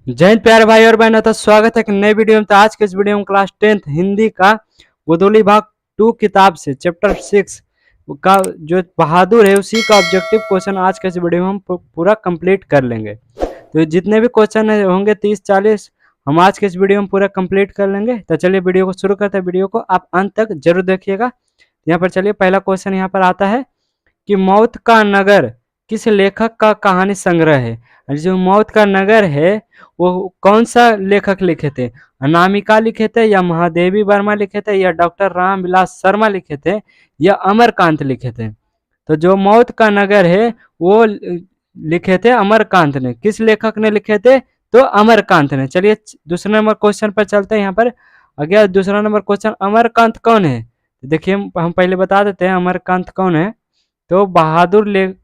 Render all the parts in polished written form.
जय हिंद प्यारे भाई और बहनों, तो स्वागत है एक नए वीडियो में। तो आज के इस वीडियो में क्लास 10th हिंदी का गोदोली भाग 2 किताब से चैप्टर 6 का जो बहादुर है उसी का ऑब्जेक्टिव क्वेश्चन आज के इस वीडियो में हम पूरा कंप्लीट कर लेंगे। तो जितने भी क्वेश्चन होंगे 30-40 हम आज के इस वीडियो में पूरा कंप्लीट कर लेंगे। तो चलिए वीडियो को शुरू करते हैं। वीडियो को आप अंत तक जरूर देखिएगा। यहाँ पर चलिए पहला क्वेश्चन यहाँ पर आता है कि मौत का नगर किस लेखक का कहानी संग्रह है। और जो मौत का नगर है वो कौन सा लेखक लिखे थे? अनामिका लिखे थे, या महादेवी वर्मा लिखे थे, या डॉक्टर राम विलास शर्मा लिखे थे, या अमरकांत लिखे थे? तो जो मौत का नगर है वो लिखे थे अमरकांत ने। किस लेखक ने लिखे थे? तो अमरकांत ने। चलिए दूसरे नंबर क्वेश्चन पर चलते हैं। यहाँ पर अगला दूसरा नंबर क्वेश्चन, अमरकांत कौन है? देखिए हम पहले बता देते हैं अमरकांत कौन है। तो बहादुर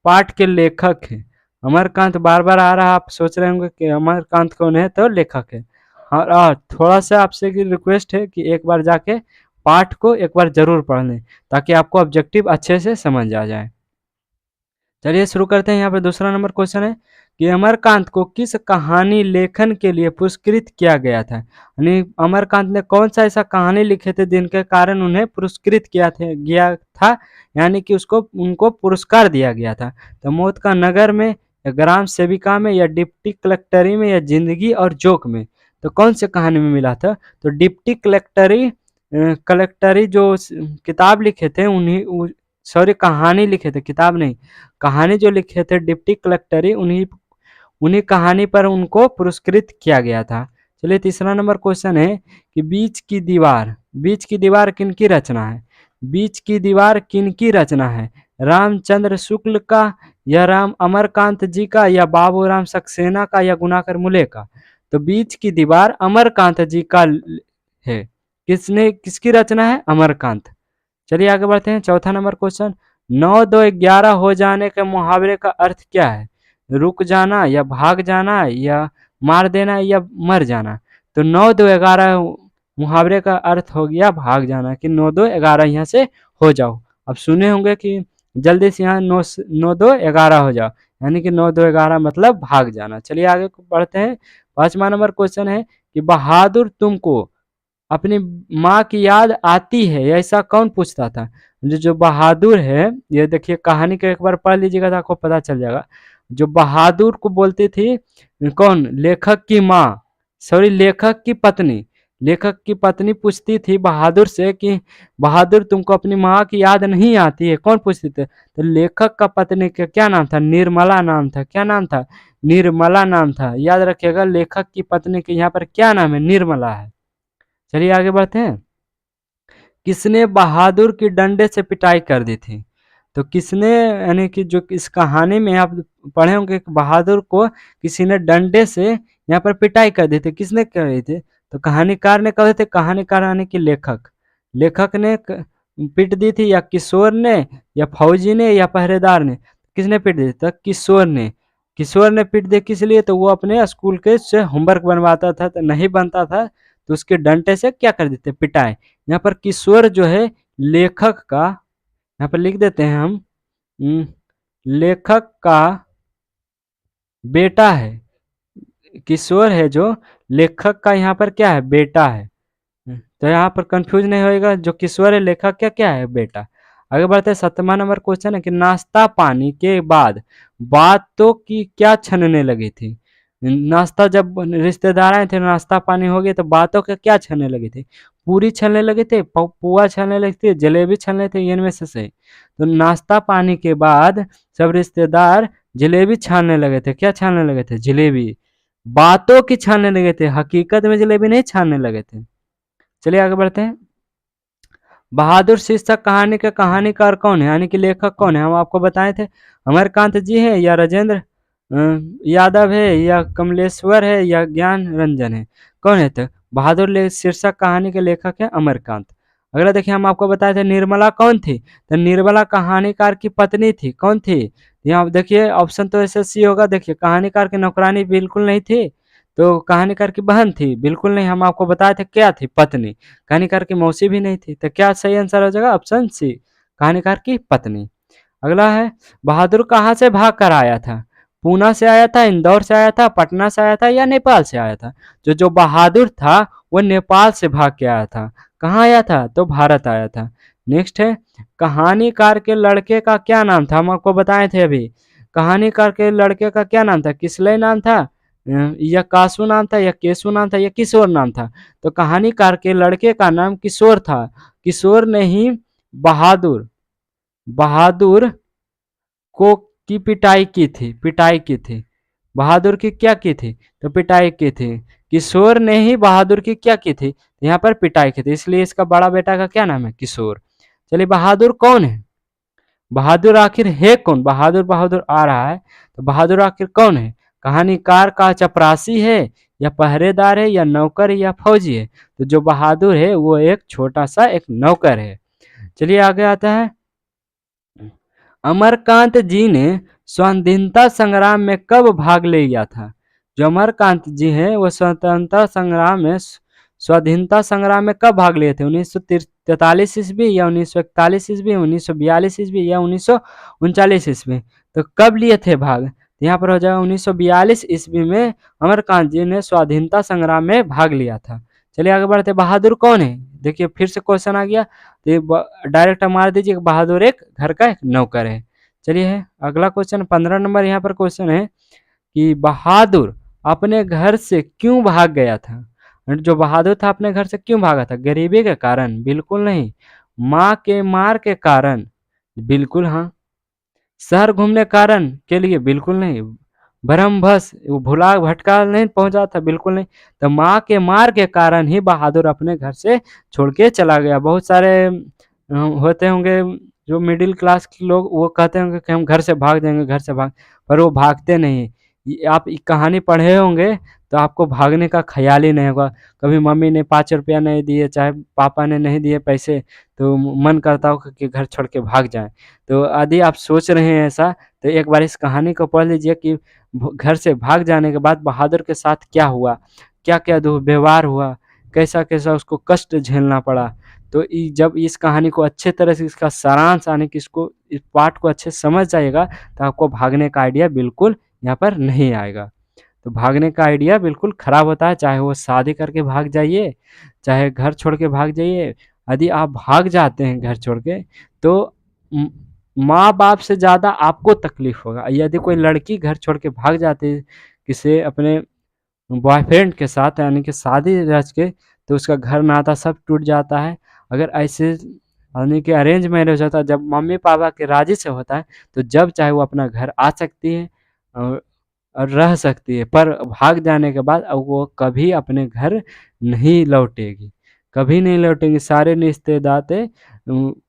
पाठ के लेखक हैं अमरकांत। बार बार आ रहा, आप सोच रहे होंगे कि अमरकांत कौन है? तो लेखक है। और थोड़ा सा आपसे की रिक्वेस्ट है कि एक बार जाके पाठ को एक बार जरूर पढ़ लें ताकि आपको ऑब्जेक्टिव अच्छे से समझ आ जाए। चलिए शुरू करते हैं। यहाँ पे दूसरा नंबर क्वेश्चन है कि अमरकांत को किस कहानी लेखन के लिए पुरस्कृत किया गया था? यानी अमरकांत ने कौन सा ऐसा कहानी लिखे थे जिनके कारण उन्हें पुरस्कृत गया था, यानी कि उसको उनको पुरस्कार दिया गया था? तो मौत का नगर में, या ग्राम सेविका में, या डिप्टी कलेक्टरी में, या जिंदगी और जोक में? तो कौन से कहानी में मिला था? तो डिप्टी कलेक्टरी जो किताब लिखे थे उन्हीं, सॉरी कहानी लिखे थे, किताब नहीं, कहानी जो लिखे थे डिप्टी कलेक्टरी, उन्हीं उन्हीं कहानी पर उनको पुरस्कृत किया गया था। चलिए तीसरा नंबर क्वेश्चन है कि बीच की दीवार किनकी रचना है? बीच की दीवार किनकी रचना है? रामचंद्र शुक्ल का, या राम अमरकांत जी का, या बाबूराम सक्सेना का, या गुणाकर मुले का? तो बीच की दीवार अमरकांत जी का है। किसकी रचना है? अमरकांत। चलिए आगे बढ़ते हैं। चौथा नंबर क्वेश्चन, 9 2 11 हो जाने के मुहावरे का अर्थ क्या है? रुक जाना, या भाग जाना, या मार देना, या मर जाना? तो 9 2 11 मुहावरे का अर्थ हो गया भाग जाना, कि 9 2 11 यहाँ से हो जाओ। अब सुने होंगे कि जल्दी से यहाँ 9 2 11 हो जाओ, यानी कि 9 2 11 मतलब भाग जाना। चलिए आगे बढ़ते हैं। पांचवा नंबर क्वेश्चन है कि बहादुर तुमको अपनी माँ की याद आती है, ऐसा कौन पूछता था? जो बहादुर है, ये देखिए कहानी को एक बार पढ़ लीजिएगा तो आपको पता चल जाएगा। जो बहादुर को बोलती थी कौन? लेखक की माँ, सॉरी लेखक की पत्नी पूछती थी बहादुर से कि बहादुर तुमको अपनी माँ की याद नहीं आती है? कौन पूछती थी? तो लेखक का पत्नी का क्या नाम था? निर्मला नाम था। क्या नाम था? निर्मला नाम था। याद रखिएगा लेखक की पत्नी के यहाँ पर क्या नाम है? निर्मला है। चलिए आगे बढ़ते हैं। किसने बहादुर की डंडे से पिटाई कर दी थी? तो किसने, यानी कि जो इस कहानी में आप पढ़े होंगे कि बहादुर को किसी ने डंडे से यहाँ पर पिटाई कर दी थी, किसने करी थी? तो कहानीकार ने करे थे। कहानीकार यानी कि लेखक ने पीट दी थी, या किशोर ने, या फौजी ने, या पहरेदार ने? किसने पीट दी? तो किशोर ने पीट दी। किस लिए? तो वो अपने स्कूल के से होमवर्क बनवाता था, तो नहीं बनता था तो उसके डंडे से क्या कर देते? पिटाई। यहाँ पर किशोर जो है लेखक का, यहाँ पर लिख देते हैं हम, लेखक का बेटा है। किशोर है जो लेखक का यहाँ पर क्या है? बेटा है। तो यहाँ पर कंफ्यूज नहीं होएगा, जो किशोर है लेखक क्या क्या है? बेटा। आगे बढ़ते हैं। 7वां नंबर क्वेश्चन है कि नाश्ता पानी के बाद बातों की क्या छनने लगी थी? नाश्ता, जब रिश्तेदार आए थे, नाश्ता पानी हो गया, तो बातों के क्या छनने लगी थी? पूरी छनने लगे थे, पुआ छनने लगी थी, जलेबी छनने थे, इनमें से सही। तो नाश्ता पानी के बाद सब रिश्तेदार जलेबी छानने लगे थे। क्या छानने लगे थे? जलेबी। बातों की छानने लगे थे, हकीकत में जलेबी नहीं छानने लगे थे। चलिए आगे बढ़ते हैं। बहादुर शीर्षक कहानी का कहानीकार कौन है, यानी कि लेखक कौन है? हम आपको बताए थे अमरकांत जी है, या राजेंद्र यादव है, या कमलेश्वर है, या ज्ञान रंजन है? कौन है? तो बहादुर शीर्षक कहानी के लेखक है अमरकांत। अगला देखिए, हम आपको बताए थे निर्मला कौन थी? तो निर्मला कहानीकार की पत्नी थी। कौन थी? यहाँ देखिए ऑप्शन तो ऐसे सी होगा। देखिए कहानीकार की नौकरानी बिल्कुल नहीं थी, तो कहानीकार की बहन थी बिल्कुल नहीं। हम आपको बताए थे क्या थी? पत्नी। कहानीकार की मौसी भी नहीं थी, तो क्या सही आंसर हो जाएगा? ऑप्शन सी, कहानीकार की पत्नी। अगला है, बहादुर कहाँ से भाग कर आया था? पूना से आया था, इंदौर से आया था, पटना से आया था या नेपाल से आया था? जो बहादुर था वो नेपाल से भाग के आया था। कहाँ आया था? तो भारत आया था। नेक्स्ट है, कहानीकार के लड़के का क्या नाम था? हम आपको बताए थे अभी। कहानीकार के लड़के का क्या नाम था? किसलय नाम था, या कासू नाम था, या केसु नाम था, या किशोर नाम था? तो कहानीकार के लड़के का नाम किशोर था। किशोर ने ही बहादुर बहादुर को की पिटाई की थी, पिटाई की थी। बहादुर की क्या की थी? तो पिटाई की थी। किशोर ने ही बहादुर की क्या की थी? यहाँ पर पिटाई की थी, इसलिए इसका बड़ा बेटा का क्या नाम है? किशोर। चलिए, बहादुर कौन है? बहादुर आखिर है कौन? बहादुर बहादुर आ रहा है, तो बहादुर आखिर कौन है? कहानीकार का चपरासी है, या पहरेदार है, या नौकर है, या फौजी है? तो जो बहादुर है वो एक छोटा सा एक नौकर है। चलिए आगे आता है। अमरकांत जी ने स्वाधीनता संग्राम में कब भाग ले लिया था? जो अमरकांत जी हैं वो स्वतंत्रता संग्राम में, स्वाधीनता संग्राम में कब भाग लिए थे? 1943 ईस्वी, या 1941 ईस्वी, 1942 ईस्वी, या 1939 ईस्वी? तो कब लिए थे भाग? तो यहाँ पर हो जाएगा 1942 ईस्वी में अमरकांत जी ने स्वाधीनता संग्राम में भाग लिया था। चलिए आगे बढ़ते। बहादुर कौन है? देखिए फिर से क्वेश्चन आ गया, तो ये डायरेक्ट मार दीजिए, बहादुर एक घर का एक नौकर है। चलिए है अगला क्वेश्चन, 15 नंबर यहाँ पर क्वेश्चन है कि बहादुर अपने घर से क्यों भाग गया था? जो बहादुर था अपने घर से क्यों भागा था? गरीबी के कारण? बिल्कुल नहीं। माँ के मार के कारण? बिल्कुल हाँ। शहर घूमने कारण के लिए? बिल्कुल नहीं। भ्रमवश वो भुला भटका नहीं पहुंचा था? बिल्कुल नहीं। तो माँ के मार के कारण ही बहादुर अपने घर से छोड़ के चला गया। बहुत सारे होते होंगे जो मिडिल क्लास के लोग, वो कहते होंगे कि हम घर से भाग जाएंगे, घर से भाग, पर वो भागते नहीं। आप कहानी पढ़े होंगे तो आपको भागने का ख्याल ही नहीं होगा। कभी मम्मी ने 5 रुपया नहीं दिए, चाहे पापा ने नहीं दिए पैसे, तो मन करता हो कि घर छोड़ के भाग जाएं। तो यदि आप सोच रहे हैं ऐसा, तो एक बार इस कहानी को पढ़ लीजिए कि घर से भाग जाने के बाद बहादुर के साथ क्या हुआ, क्या क्या दुर्व्यवहार हुआ, कैसा कैसा उसको कष्ट झेलना पड़ा। तो जब इस कहानी को अच्छे तरह से, इसका सारांश आने की, इसको इस पार्ट को अच्छे से समझ जाइएगा, तो आपको भागने का आइडिया बिल्कुल यहाँ पर नहीं आएगा। तो भागने का आइडिया बिल्कुल खराब होता है, चाहे वो शादी करके भाग जाइए, चाहे घर छोड़ के भाग जाइए। यदि आप भाग जाते हैं घर छोड़ के, तो माँ बाप से ज़्यादा आपको तकलीफ होगा। यदि कोई लड़की घर छोड़ के भाग जाती है किसी अपने बॉयफ्रेंड के साथ, यानी कि शादी रच के, तो उसका घर नाता सब टूट जाता है। अगर ऐसे यानी कि अरेंज मैरिज होता है, जब मम्मी पापा के राजी से होता है, तो जब चाहे वो अपना घर आ सकती है और रह सकती है। पर भाग जाने के बाद अब वो कभी अपने घर नहीं लौटेगी, कभी नहीं लौटेंगी। सारे रिश्ते नाते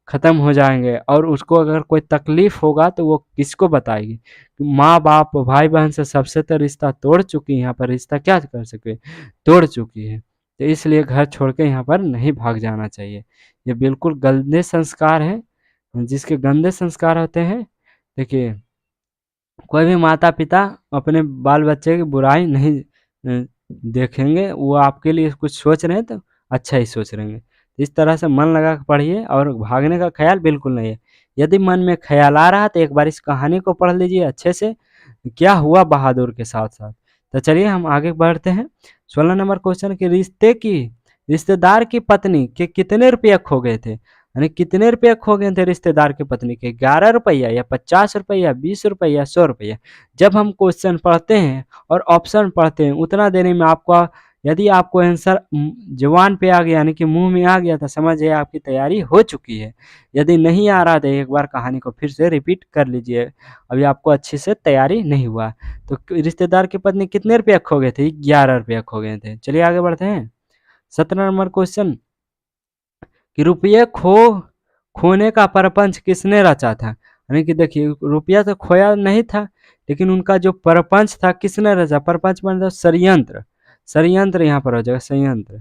ख़त्म हो जाएंगे, और उसको अगर कोई तकलीफ़ होगा तो वो किसको बताएगी? माँ बाप भाई बहन से सबसे तो रिश्ता तोड़ चुकी है, यहाँ पर रिश्ता क्या कर सके, तोड़ चुकी है। तो इसलिए घर छोड़ के यहाँ पर नहीं भाग जाना चाहिए। ये बिल्कुल गंदे संस्कार हैं, जिसके गंदे संस्कार होते हैं। देखिए, कोई भी माता पिता अपने बाल बच्चे की बुराई नहीं देखेंगे। वो आपके लिए कुछ सोच रहे हैं तो अच्छा ही सोच रहेंगे। इस तरह से मन लगा के पढ़िए, और भागने का ख्याल बिल्कुल नहीं है। यदि मन में ख्याल आ रहा है तो एक बार इस कहानी को पढ़ लीजिए अच्छे से, क्या हुआ बहादुर के साथ साथ। तो चलिए हम आगे बढ़ते हैं। 16 नंबर क्वेश्चन के, रिश्तेदार की पत्नी के कितने रुपये खो गए थे? यानी कितने रुपये खो गए थे रिश्तेदार की पत्नी के? 11 रुपया, या 50 रुपया, 20 रुपया, या 100 रुपया? जब हम क्वेश्चन पढ़ते हैं और ऑप्शन पढ़ते हैं, उतना देने में आपका, यदि आपको आंसर जुबान पे आ गया, यानी कि मुंह में आ गया, तो समझिए आपकी तैयारी हो चुकी है। यदि नहीं आ रहा तो एक बार कहानी को फिर से रिपीट कर लीजिए, अभी आपको अच्छे से तैयारी नहीं हुआ। तो रिश्तेदार की पत्नी कितने रुपये खो गए थे? 11 रुपया खो गए थे। चलिए आगे बढ़ते हैं। 17 नंबर क्वेश्चन कि रुपये खोने का प्रपंच किसने रचा था? यानी कि देखिए, रुपया तो खोया नहीं था, लेकिन उनका जो प्रपंच था किसने रचा? प्रपंच मतलब षड्यंत्र, षड्यंत्र यहाँ पर हो जाएगा, संयंत्र।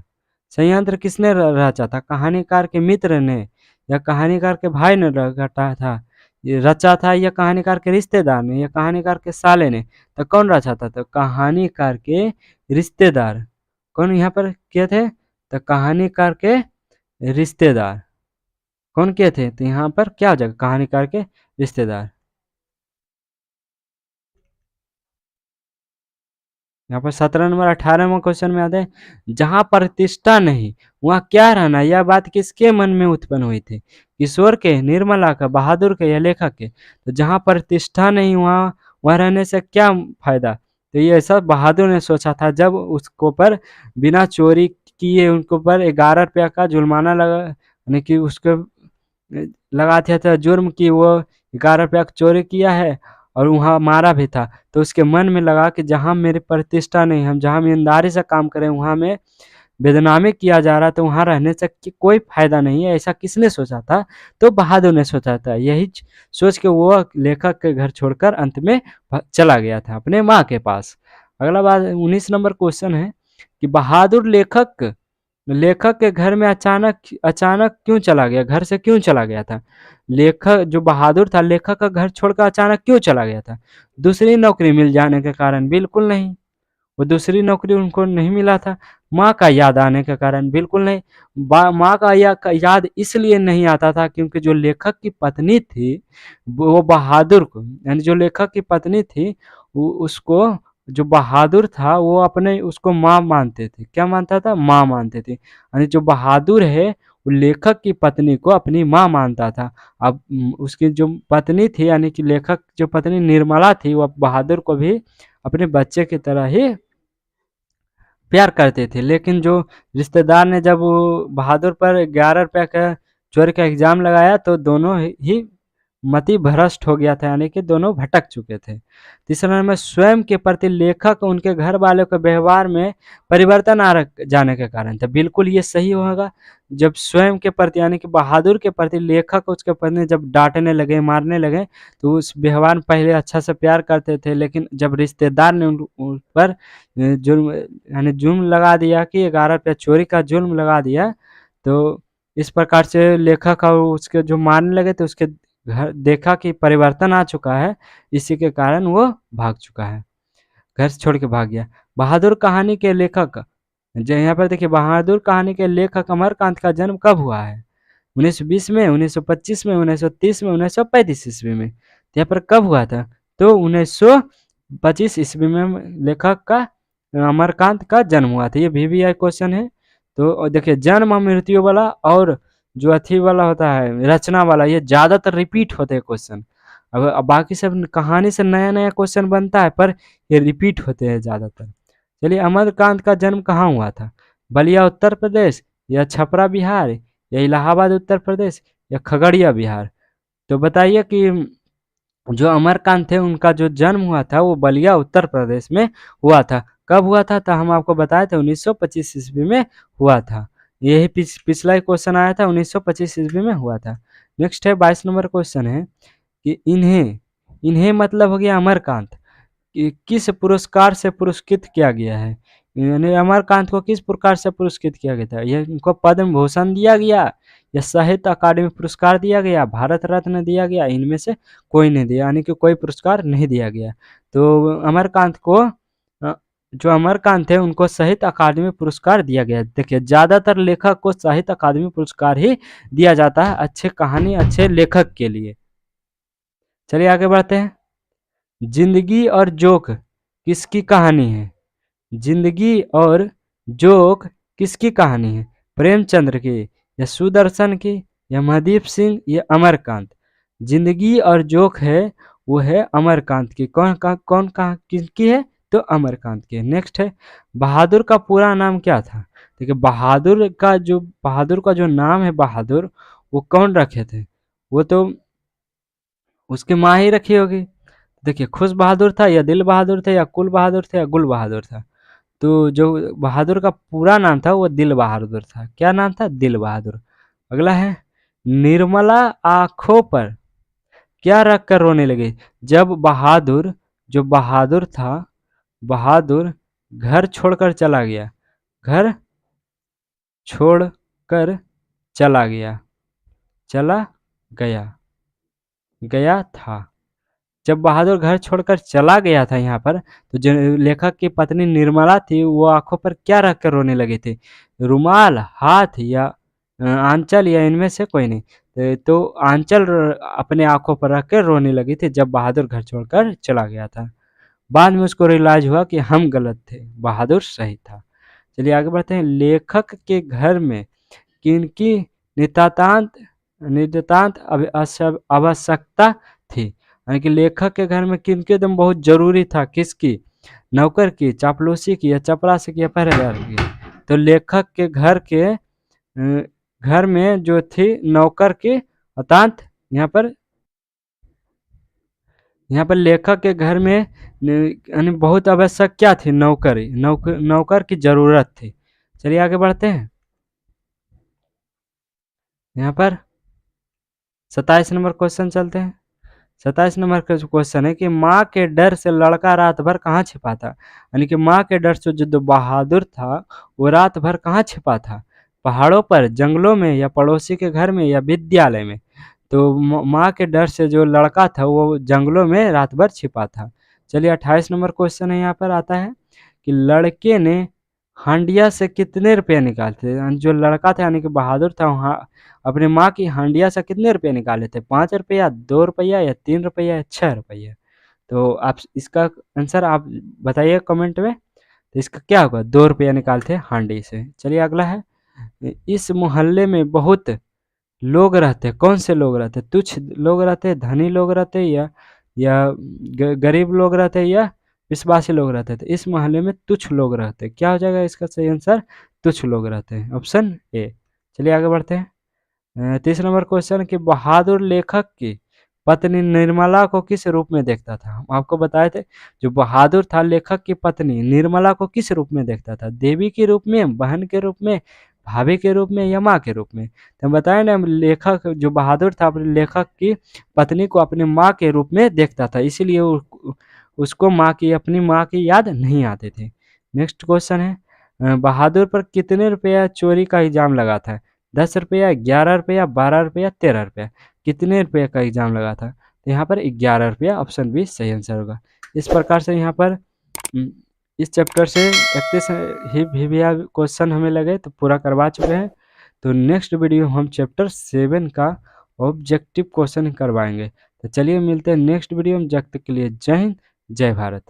संयंत्र किसने रचा था? कहानीकार के मित्र ने, या कहानीकार के भाई ने रटा था, ये रचा था, या कहानीकार के रिश्तेदार ने, या कहानीकार के साले ने? तो कौन रचा था? तो कहानीकार के रिश्तेदार। कौन यहाँ पर किए थे? तो कहानीकार के रिश्तेदार। कौन किए थे? तो यहाँ पर क्या हो जाएगा? कहानीकार के रिश्तेदार। यहाँ पर 17 नंबर 18वां क्वेश्चन में आता है, जहाँ प्रतिष्ठा नहीं वहाँ क्या रहना, यह बात किसके मन में उत्पन्न हुई थी? किशोर के, निर्मला का, बहादुर के या लेखक के? तो जहाँ प्रतिष्ठा नहीं वहाँ रहने से क्या फायदा? तो ये सब बहादुर ने सोचा था जब उसको पर बिना चोरी किए उनके ऊपर 11 रुपया का जुर्माना लगा, यानी कि उसको लगा दिया था जुर्म कि वो 11 रुपया का चोरी किया है और वहाँ मारा भी था। तो उसके मन में लगा कि जहाँ मेरी प्रतिष्ठा नहीं, हम जहाँ ईमानदारी से काम करें वहाँ में बदनामी किया जा रहा है, तो वहाँ रहने से कोई फायदा नहीं है। ऐसा किसने सोचा था? तो बहादुर ने सोचा था। यही सोच के वो लेखक के घर छोड़कर अंत में चला गया था अपने माँ के पास। अगला बात 19 नंबर क्वेश्चन है कि बहादुर लेखक लेखक के घर में अचानक अचानक क्यों चला गया, घर से क्यों चला गया था? लेखक जो बहादुर था, लेखक का घर छोड़कर अचानक क्यों चला गया था? दूसरी नौकरी मिल जाने के कारण? बिल्कुल नहीं, वो दूसरी नौकरी उनको नहीं मिला था। माँ का याद आने के कारण? बिल्कुल नहीं। माँ का याद इसलिए नहीं आता था क्योंकि जो लेखक की पत्नी थी वो बहादुर को, यानी जो लेखक की पत्नी थी उसको, जो बहादुर था वो अपने उसको माँ मानते थे। क्या मानता था? माँ मानते थे। यानी जो बहादुर है वो लेखक की पत्नी को अपनी माँ मानता था। अब उसकी जो पत्नी थी, यानी कि लेखक जो पत्नी निर्मला थी, वो बहादुर को भी अपने बच्चे की तरह ही प्यार करते थे। लेकिन जो रिश्तेदार ने जब वो बहादुर पर 11 रुपया का चोरी का इल्ज़ाम लगाया तो दोनों ही मति भ्रष्ट हो गया था, यानी कि दोनों भटक चुके थे। तीसरा नंबर स्वयं के प्रति लेखक उनके घर वालों के व्यवहार में परिवर्तन आ जाने के कारण था। बिल्कुल ये सही होगा। जब स्वयं के प्रति, यानी कि बहादुर के प्रति लेखक उसके पत्नी जब डांटने लगे, मारने लगे, तो उस व्यवहार में पहले अच्छा से प्यार करते थे, लेकिन जब रिश्तेदार ने उन पर जुर्म, यानी जुर्म लगा दिया कि 11 रुपया चोरी का जुर्म लगा दिया, तो इस प्रकार से लेखक और उसके जो मारने लगे तो उसके घर देखा कि परिवर्तन आ चुका है, इसी के कारण वो भाग चुका है, घर से छोड़ के भाग गया। बहादुर कहानी के लेखक, जो यहाँ पर देखिए, बहादुर कहानी के लेखक अमरकांत का जन्म कब हुआ है? 1920 में, 1925 में, 1930 में, 1935 ईस्वी में? तो यहाँ पर कब हुआ था? तो 1925 ईस्वी में लेखक का अमरकांत का जन्म हुआ था। ये VVI क्वेश्चन है। तो देखिए, जन्म और मृत्यु वाला और जो अथी वाला होता है रचना वाला, ये ज़्यादातर रिपीट होते हैं क्वेश्चन। अब बाकी सब कहानी से नया नया क्वेश्चन बनता है, पर ये रिपीट होते हैं ज़्यादातर। चलिए, अमरकांत का जन्म कहाँ हुआ था? बलिया उत्तर प्रदेश, या छपरा बिहार, या इलाहाबाद उत्तर प्रदेश, या खगड़िया बिहार? तो बताइए कि जो अमरकांत थे उनका जो जन्म हुआ था वो बलिया उत्तर प्रदेश में हुआ था। कब हुआ था? तो हम आपको बताए थे 1925 ईस्वी में हुआ था। यही पिछला ही क्वेश्चन आया था, 1925 ईस्वी में हुआ था। नेक्स्ट है 22 नंबर क्वेश्चन है कि इन्हें इन्हें मतलब हो गया अमरकांत, कि किस पुरस्कार से पुरस्कृत किया गया है? यानी अमरकांत को किस प्रकार से पुरस्कृत किया गया था? ये इनको पद्म भूषण दिया गया, या साहित्य अकादमी पुरस्कार दिया गया, भारत रत्न दिया गया? इनमें से कोई नहीं दिया, यानी कि कोई पुरस्कार नहीं दिया गया। तो अमरकांत को जो अमरकांत थे उनको साहित्य अकादमी पुरस्कार दिया गया। देखिए, ज़्यादातर लेखक को साहित्य अकादमी पुरस्कार ही दिया जाता है अच्छे कहानी, अच्छे लेखक के लिए। चलिए आगे बढ़ते हैं। जिंदगी और जोक किसकी कहानी है? जिंदगी और जोक किसकी कहानी है? प्रेमचंद्र की, या सुदर्शन की, या महादीप सिंह, या अमरकांत? जिंदगी और जोक है वो है अमरकांत की। कौन कहा किसकी है? तो अमरकांत की। नेक्स्ट है, बहादुर का पूरा नाम क्या था? देखिए, बहादुर का जो नाम है बहादुर, वो कौन रखे थे? वो तो उसकी माँ ही रखी होगी। देखिए, खुश बहादुर था, या दिल बहादुर थे, या कुल बहादुर थे, या गुल बहादुर था? तो जो बहादुर का पूरा नाम था वो दिल बहादुर था। क्या नाम था? दिल बहादुर। अगला है, निर्मला आंखों पर क्या रख कर रोने लगे जब बहादुर था, बहादुर घर छोड़कर चला गया, घर छोड़कर चला गया, चला गया, गया था। जब बहादुर घर छोड़कर चला गया था यहाँ पर, तो जो लेखक की पत्नी निर्मला थी वो आंखों पर क्या रख कर रोने लगे थे? रुमाल, हाथ, या आंचल, या इनमें से कोई नहीं? तो आंचल अपने आंखों पर रख कर रोने लगी थी जब बहादुर घर छोड़कर चला गया था। बाद में उसको रियलाइज हुआ कि हम गलत थे, बहादुर सही था। चलिए आगे बढ़ते हैं। लेखक के घर में किनकी नितांत नितांत आवश्यकता थी, यानी कि लेखक के घर में किनके एकदम बहुत जरूरी था, किसकी? नौकर की, चापलूसी की, या चपरासी की, या पहरेदार की? तो लेखक के घर में जो थी नौकर की अतांत, यहाँ पर लेखक के घर में यानी बहुत आवश्यक क्या थी? नौकर की जरूरत थी। चलिए आगे बढ़ते हैं। यहाँ पर 27 नंबर क्वेश्चन चलते हैं। 27 नंबर का जो क्वेश्चन है कि माँ के डर से लड़का रात भर कहाँ छिपा था, यानी कि माँ के डर से जो बहादुर था वो रात भर कहाँ छिपा था? पहाड़ों पर, जंगलों में, या पड़ोसी के घर में, या विद्यालय में? तो माँ के डर से जो लड़का था वो जंगलों में रात भर छिपा था। चलिए 28 नंबर क्वेश्चन है, यहाँ पर आता है कि लड़के ने हांडिया से कितने रुपये निकाले थे? जो लड़का था यानी कि बहादुर था, वहाँ अपनी माँ की हांडिया से कितने रुपये निकाले थे? 5 रुपया, 2 रुपया, या 3 रुपया, या 6 रुपया? तो आप इसका आंसर आप बताइए कमेंट में। तो इसका क्या होगा? 2 रुपया निकालते हांडी से। चलिए अगला है, इस मोहल्ले में बहुत लोग रहते, कौन से लोग रहते? तुच्छ लोग रहते, धनी लोग रहते, या गरीब लोग रहते, या विश्वासी लोग रहते? तो इस मोहल्ले में तुच्छ लोग रहते। क्या हो जाएगा इसका सही आंसर? तुच्छ लोग रहते हैं, ऑप्शन ए। चलिए आगे बढ़ते हैं। 30 नंबर क्वेश्चन कि बहादुर लेखक की पत्नी निर्मला को किस रूप में देखता था? हम आपको बताए थे जो बहादुर था लेखक की पत्नी निर्मला को किस रूप में देखता था? देवी के रूप में, बहन के रूप में, भाभी के रूप में, या माँ के रूप में? तो हम बताए ना, लेखक जो बहादुर था अपने लेखक की पत्नी को अपनी माँ के रूप में देखता था, इसीलिए उसको अपनी माँ की याद नहीं आती थी। नेक्स्ट क्वेश्चन है, बहादुर पर कितने रुपया चोरी का इल्जाम लगा था? 10 रुपया, 11 रुपया, 12 रुपया, 13 रुपया? कितने रुपये का एग्जाम लगा था? तो यहाँ पर 11 रुपया, ऑप्शन बी सही आंसर होगा। इस प्रकार से यहाँ पर इस चैप्टर से 31 ही भी क्वेश्चन हमें लगे तो पूरा करवा चुके हैं। तो नेक्स्ट वीडियो हम चैप्टर 7 का ऑब्जेक्टिव क्वेश्चन करवाएंगे। तो चलिए मिलते हैं नेक्स्ट वीडियो में, जब तक के लिए जय हिंद, जय भारत।